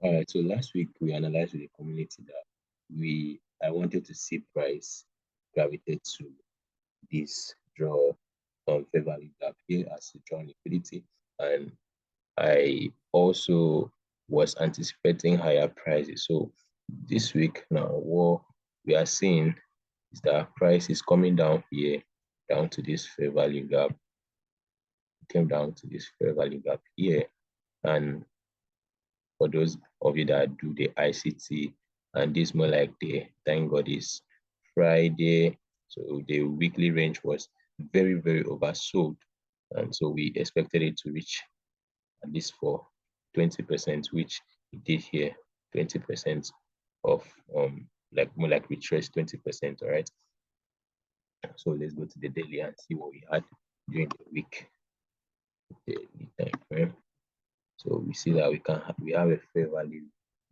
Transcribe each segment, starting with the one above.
All right, so last week we analyzed with the community that I wanted to see price gravitate to this draw fair value gap here as a draw liquidity, and I also was anticipating higher prices. So this week now, what we are seeing is that price is coming down here, down to this fair value gap. It came down to this fair value gap here, and for those of you that do the ICT, and this more like the thank God is Friday. So the weekly range was very, very oversold. And so we expected it to reach at least for 20%, which it did here, 20% of like more like we traced 20%. All right. So let's go to the daily and see what we had during the week. Daily time frame. So we see that we have a fair value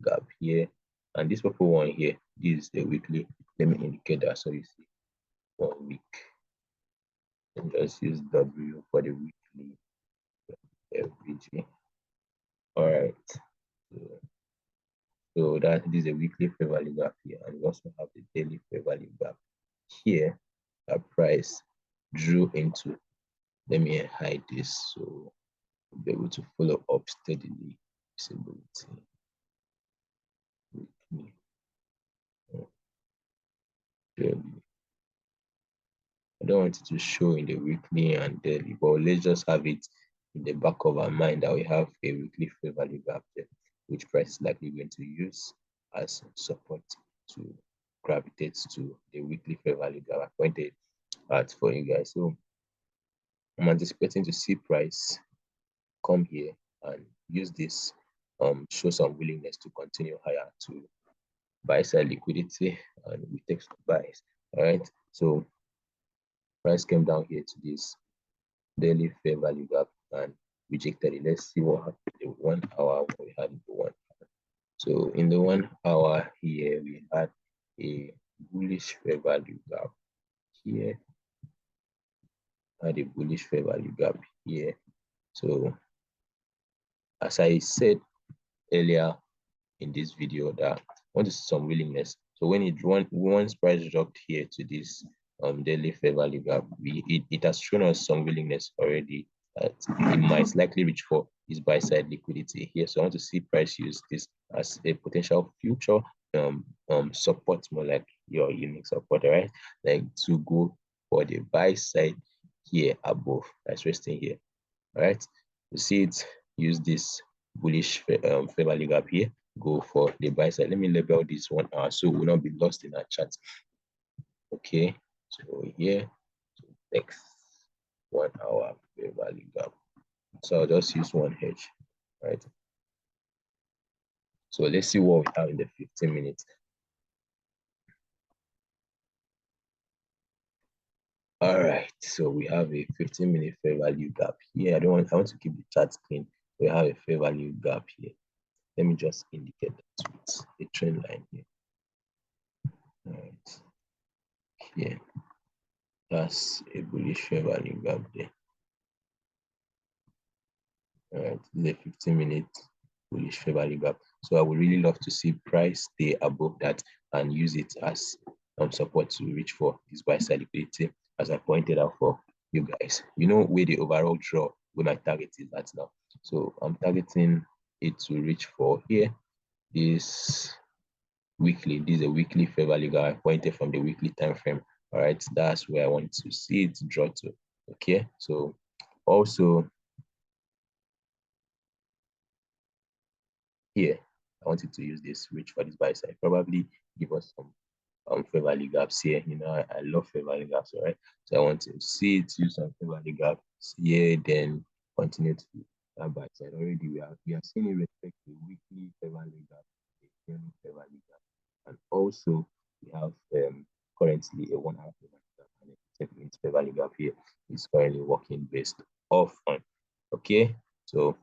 gap here, and this purple one here, this is the weekly. Let me indicate that so you see 1 week. And just use W for the weekly FVG. All right. So that is a weekly fair value gap here, and we also have the daily fair value gap here. That price drew into. Let me hide this so we'll be able to follow up steadily. Visibility. Weekly. Daily. I don't want it to show in the weekly and daily, but let's just have it in the back of our mind that we have a weekly fair value gap there, which price is likely going to use as support to gravitate to the weekly fair value gap I pointed out for you guys. So I'm anticipating to see price come here and use this, show some willingness to continue higher to buy side liquidity, and we take some buys. All right, so price came down here to this daily fair value gap and rejected it. Let's see what happened in the 1 hour, what we had in the 1 hour. So in the 1 hour here, we had a bullish fair value gap here, had a bullish fair value gap here. So as I said earlier in this video, that I want to see some willingness. So when once price dropped here to this daily fair value gap, it has shown us some willingness already that it might likely reach for this buy side liquidity here. So I want to see price use this as a potential future support, more like your unique support, right? Like to go for the buy side here above that's resting here. All right, you see it use this bullish fair value gap here, go for the buy side. Let me label this 1 hour so we'll not be lost in our chat. Okay, so here, so next 1 hour fair value gap. So I'll just use one hedge, right? So let's see what we have in the 15 minutes. All right, so we have a 15-minute fair value gap here. I want to keep the chart clean. We have a fair value gap here. Let me just indicate that with a trend line here. All right, here. That's a bullish fair value gap there. All right, this is a 15-minute bullish fair value gap. So I would really love to see price stay above that and use it as support to reach for this buy side liquidity, as I pointed out for you guys. You know where the overall draw, where my target is at now. So I'm targeting it to reach for here. This weekly, this is a weekly fair value gap I pointed from the weekly time frame. All right, that's where I want to see it draw to. Okay, so also here, I wanted to use this reach for this buy side, probably give us some fair value gaps here. You know, I love fair value gaps, all right? So I want to see it use some fair value gaps here, then continue to that buy side. Already we are seeing it respect the weekly fair value gap, the daily fair value gap, and also we have currently a 1 hour fair value gap and a 10-minute fair value gap here is currently working based off on. Okay, so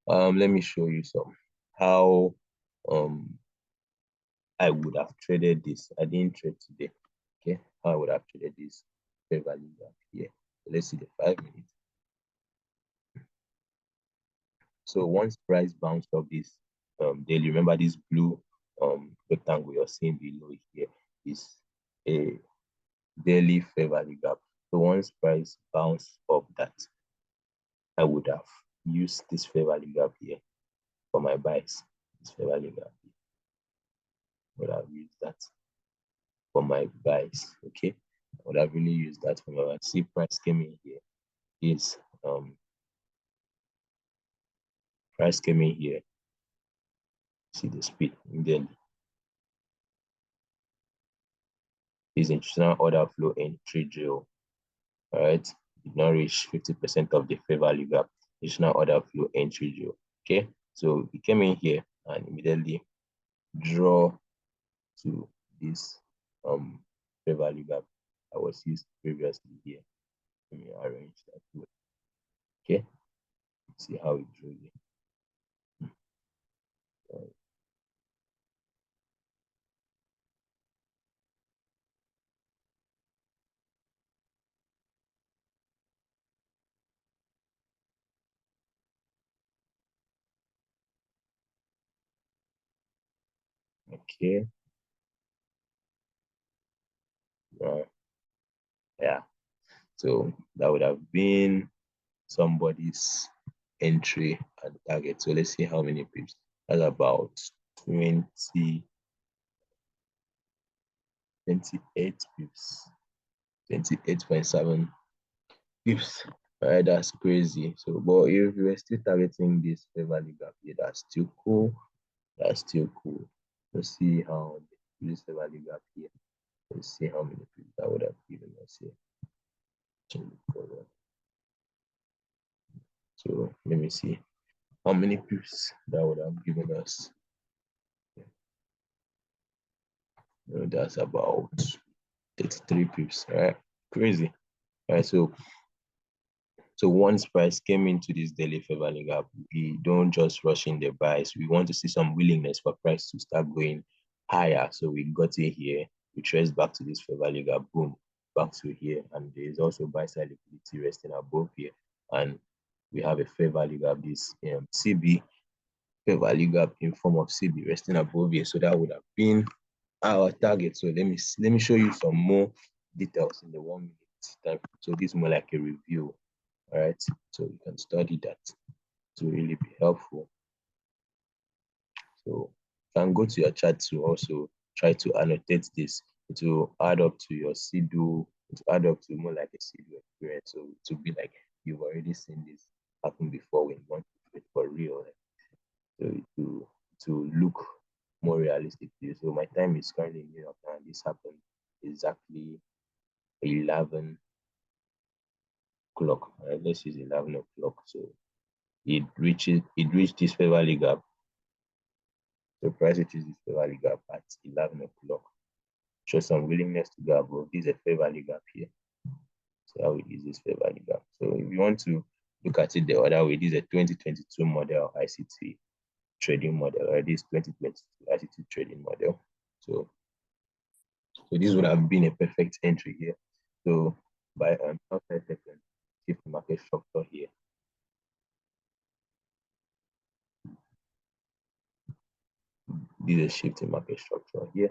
let me show you some how I would have traded this. I didn't trade today. Okay, how I would have traded this fair value gap here. So let's see the 5 minutes. So once price bounced off this daily. Remember this blue rectangle you're seeing below here is a daily fair value gap. So once price bounce up that, I would have used this fair value gap here for my buys. This fair value gap here, would have used that for my buys. Okay, I would have really used that for my buys. See, price came in here. Is price came in here. See the speed, and then is institutional order flow entry drill. All right, did not reach 50% of the fair value gap. Institutional order flow entry drill. Okay, so it came in here and immediately draw to this fair value gap that was used previously here. Let me arrange that way. Okay, see how it drew here. Okay, yeah, so that would have been somebody's entry and target. So let's see how many pips. That's about 20, 28 pips, 28.7 pips. All right, that's crazy. So, but if you were still targeting this fair value gap here, that's still cool. That's still cool. Let's see how this fair value gap here. Let's see how many pips that would have given us here. So let me see how many pips that would have given us. That's about 33 pips, right? Crazy. All right, so once price came into this daily fair value gap, we don't just rush in the buys. We want to see some willingness for price to start going higher. So we got it here, we trace back to this fair value gap, boom, back to here. And there's also buy side liquidity resting above here. And we have a fair value gap, this CB fair value gap in form of CB resting above here. So that would have been our target. So let me show you some more details in the 1 minute time. So this is more like a review. All right, so you can study that to really be helpful. So you can go to your chart to also try to annotate this. It will add up to your CDO. It will add up to more like a CDO experience. So to be like you've already seen this happen before when you want to do it for real. So to look more realistic to you. So my time is currently in New York and this happened exactly 11 o'clock. Right? Let's use 11 o'clock. So it reached this fair value gap. So price reaches this fair value gap at 11 o'clock. Show some willingness to go above. This is a fair value gap here. So how it is this fair value gap. So if you want to look at it the other way, this is a 2022 model ICT trading model, or this 2022 ICT trading model. So this would have been a perfect entry here. So by outside second, shift market structure here. This is a shift in market structure here.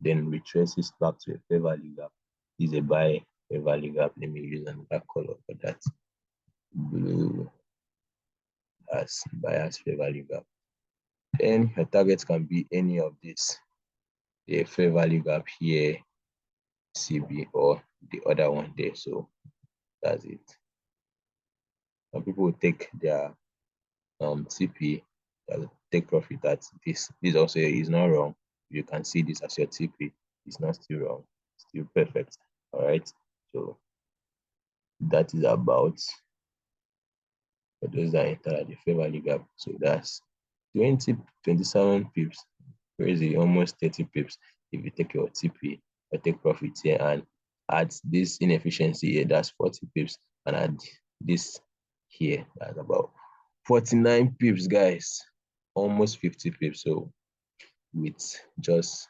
Then retraces back to a fair value gap. This is a buy fair value gap. Let me use another color for that. Blue as bias fair value gap. Then your target can be any of this. The fair value gap here, CB, or the other one there. So that's it. Some people will take their TP, take profit at this. This also is not wrong. You can see this as your TP. It's not still wrong. Still perfect. All right. So that is about for those that enter at the fair value gap. So that's 27 pips. Crazy, almost 30 pips if you take your TP or take profit here and add this inefficiency here, that's 40 pips, and add this here, that's about 49 pips, guys. Almost 50 pips. So with just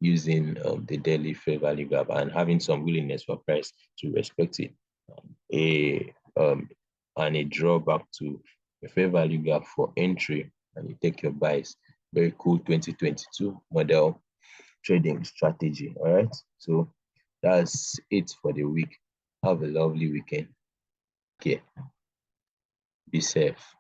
using the daily fair value gap and having some willingness for price to respect it, and a drawback to a fair value gap for entry and you take your buys. Very cool 2022 model trading strategy. All right. So that's it for the week. Have a lovely weekend. Okay. Be safe.